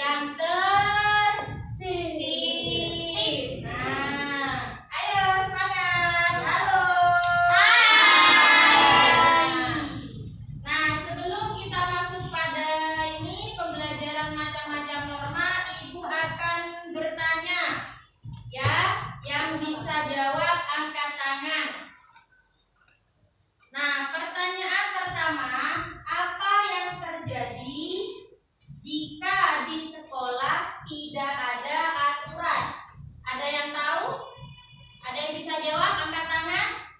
yang tertib. Nah, ayo semangat. Halo. Hai. Nah, sebelum kita masuk pada ini pembelajaran macam-macam norma, Ibu akan bertanya. Ya, yang bisa jawab angkat tangan. Nah, pertanyaan pertama, apa yang terjadi jika di sekolah tidak ada aturan? Ada yang tahu? Ada yang bisa jawab? Angkat tangan.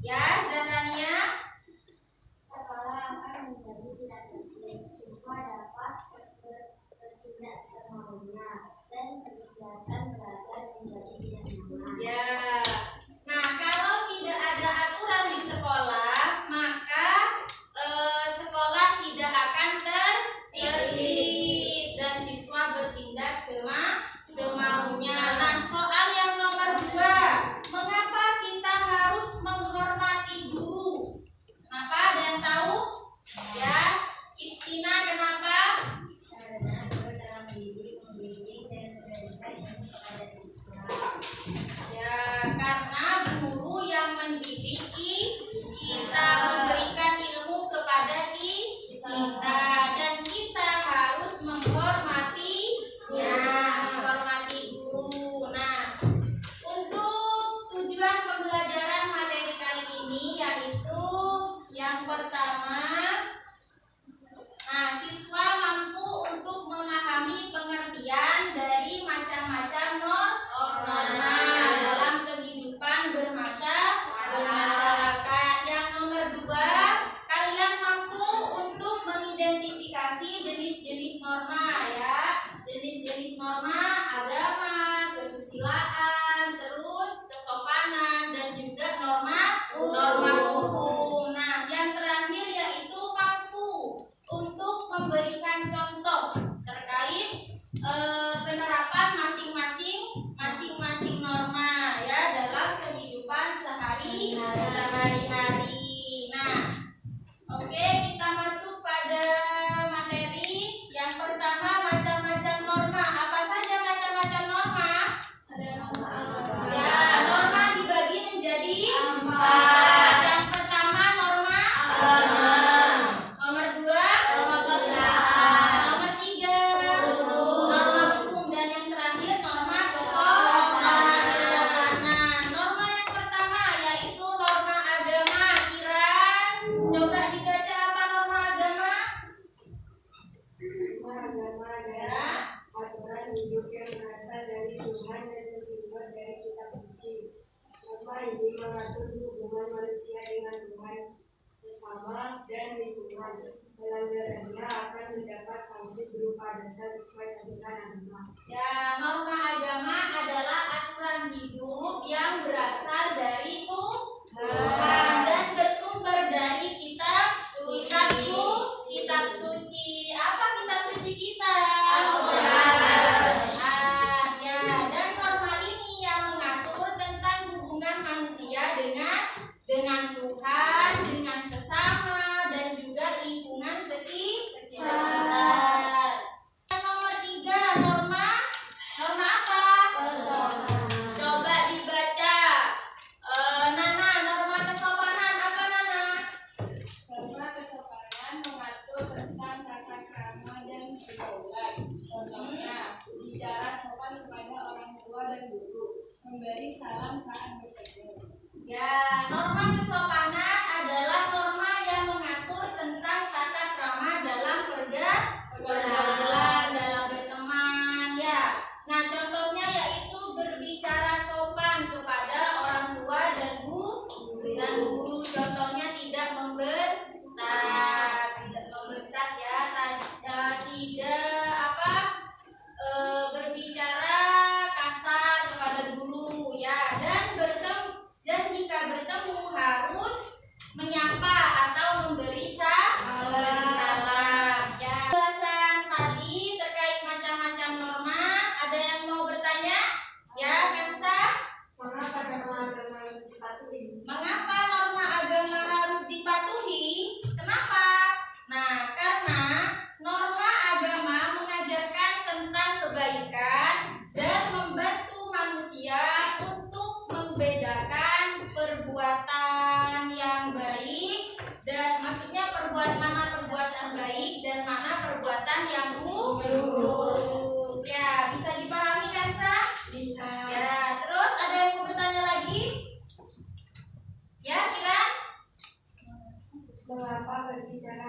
Ya, Zatania. Sekolah akan menjadi tidak tertib. Siswa dapat bertindak semaunya dan kegiatan belajar menjadi tidak nyaman. Ya. Nah, kalau tidak ada aturan di sekolah, maka sekolah tidak akan tertib dan siswa bertindak semaunya. Nah, soal yang nomor 2, mengapa kita harus menghormati guru? Kenapa? Ada yang tahu? Ya, Iftina, kenapa? Karena guru dalam mendidik, membimbing dan memberikan ilmu kepada siswa. Ya, karena guru yang mendidik kita, memberikan ilmu kepada kita, dan kita harus menghormati guru. Nah, untuk tujuan pembelajaran materi kali ini yaitu yang pertama, siswa mampu untuk memahami pengertian dari macam-macam norma dalam kehidupan bermasyarakat. Yang nomor 2, kalian mampu untuk mengidentifikasi jenis-jenis norma, ya. Jenis-jenis norma agama, kesusilaan, terus kesopanan, dan juga norma hukum. Nah, yang terakhir yaitu mampu untuk memberikan contoh terkait penerapan masing-masing norma, ya, dalam kehidupan sehari-hari. Nah, oke, kita masuk pada materi. Yang pertama, macam-macam norma. Apa saja macam-macam norma? Ada norma Ya, norma dibagi menjadi 4. Yang pertama norma agama. Nomor 2 nomor 3 norma hukum, dan yang terakhir norma kesopanan. Nah, norma yang pertama yaitu norma agama. Kiran, coba dibaca apa norma agama? agama adalah aturan hidup yang berasal dari Tuhan dan bersumber dari kitab suci. Norma ini mengatur hubungan manusia dengan Tuhan, sesama, dan lingkungan. Pelanggarannya akan mendapat sanksi berupa dosa sesuai aturan agama. Ya, norma agama adalah aturan hidup yang berasal dari Tuhan dan bersumber dari kitab suci. Apa kitab suci kita? Al-Quran. Ya, dan norma ini yang mengatur tentang hubungan manusia dengan Tuhan, dengan sesama, dan juga lingkungan sekitar. Yang nomor 3, norma apa? Coba dibaca. Nana, norma kesopanan apa, Nana? Norma kesopanan mengatur tentang tata krama dan pergaulan. Contohnya, bicara sopan kepada orang tua dan guru, memberi salam saat bertemu. Ya, norma kesopanan adalah norma yang mengatur tentang tata krama dalam pergaulan, dalam berteman, ya. Nah, contohnya yaitu berbicara sopan kepada orang tua dan guru. Contohnya tidak membentak, ya, tidak berbicara kasar kepada guru, ya, dan jika bertemu harus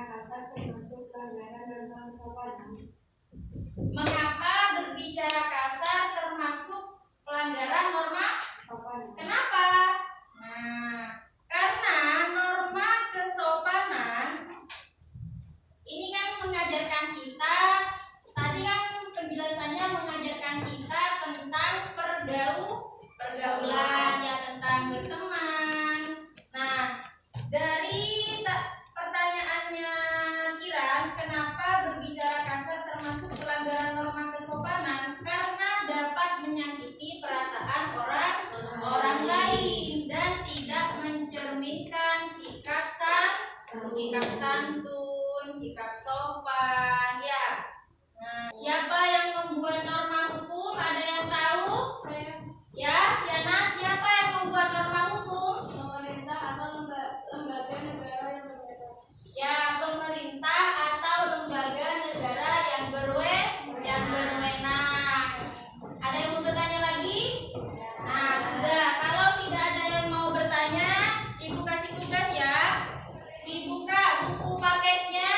berbicara kasar termasuk pelanggaran norma kesopanan? Mengapa berbicara kasar termasuk pelanggaran norma? Kesopanan. Kenapa? Nah, karena norma kesopanan ini kan mengajarkan kita, tadi kan penjelasannya mengajarkan kita tentang pergaulan, ya, tentang berteman. Nah, dari pertanyaannya Kiran, kenapa berbicara kasar termasuk pelanggaran norma kesopanan? Karena dapat menyakiti perasaan orang lain dan tidak mencerminkan sikap santun, sikap sopan, ya. Nah, siapa yang membuat norma hukum? Ada yang tahu? Saya. Ya, Yana, siapa yang membuat norma hukum? Pemerintah atau lembaga negara yang berbeda. Ya, pemerintah atau lembaga negara yang berwenang. Ada yang mau bertanya lagi? Nah, sudah. Kalau tidak ada yang mau bertanya, Ibu kasih tugas ya. Dibuka buku paketnya,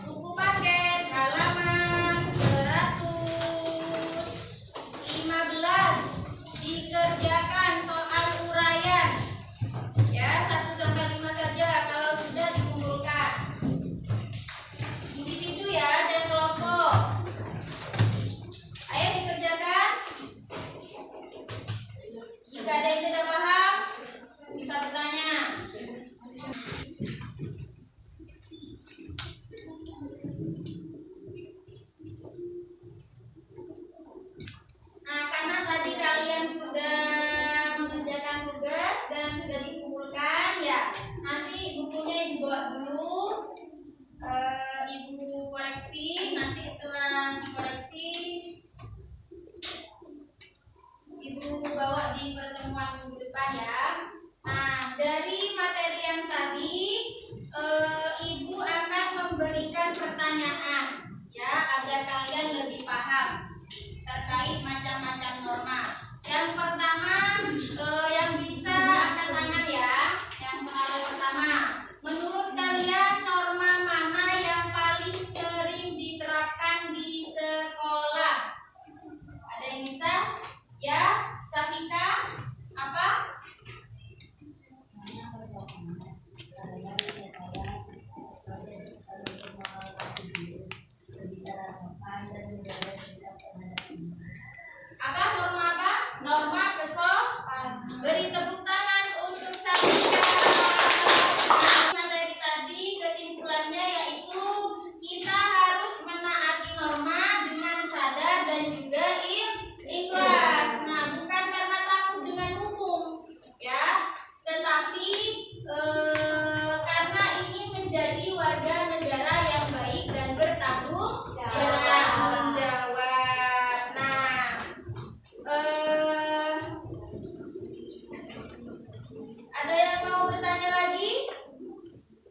buku paket halaman 115. Dikerjakan soal uraian. Ya, 1-5 saja kalau sudah dikumpulkan. Individu ya, jangan kelompok. Ayo dikerjakan. Jika ada yang tidak paham, bisa bertanya. Nah, karena tadi kalian sudah mengerjakan tugas dan sudah dikumpulkan, ya, nanti bukunya dibawa dulu. Ibu koreksi, nanti setelah dikoreksi Ibu bawa di pertemuan minggu depan ya. Nah, dari materi yang tadi Ibu akan memberikan pertanyaan ya, agar kalian lebih paham terkait macam-macam norma. Yang pertama yang bisa angkat tangan ya. Yang soal pertama, menurut kalian norma mana yang paling sering diterapkan di sekolah? Ada yang bisa? Ya, Safika, apa? Apa norma apa? Norma kesopanan. Beri tepuk tangan untuk Safika. Materi tadi kesimpulannya yaitu kita harus menaati norma dengan sadar dan juga ikhlas. Nah, bukan karena takut dengan hukum, ya, tetapi karena ingin menjadi warga negara yang baik dan bertanggung jawab. Nah, ada yang mau bertanya lagi?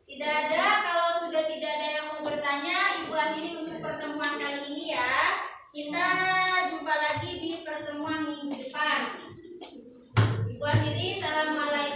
Tidak ada. Kalau sudah tidak ada yang mau bertanya, Ibu akhiri untuk pertemuan kali ini ya. Kita jumpa lagi di pertemuan minggu depan. Ibu akhiri. Assalamualaikum.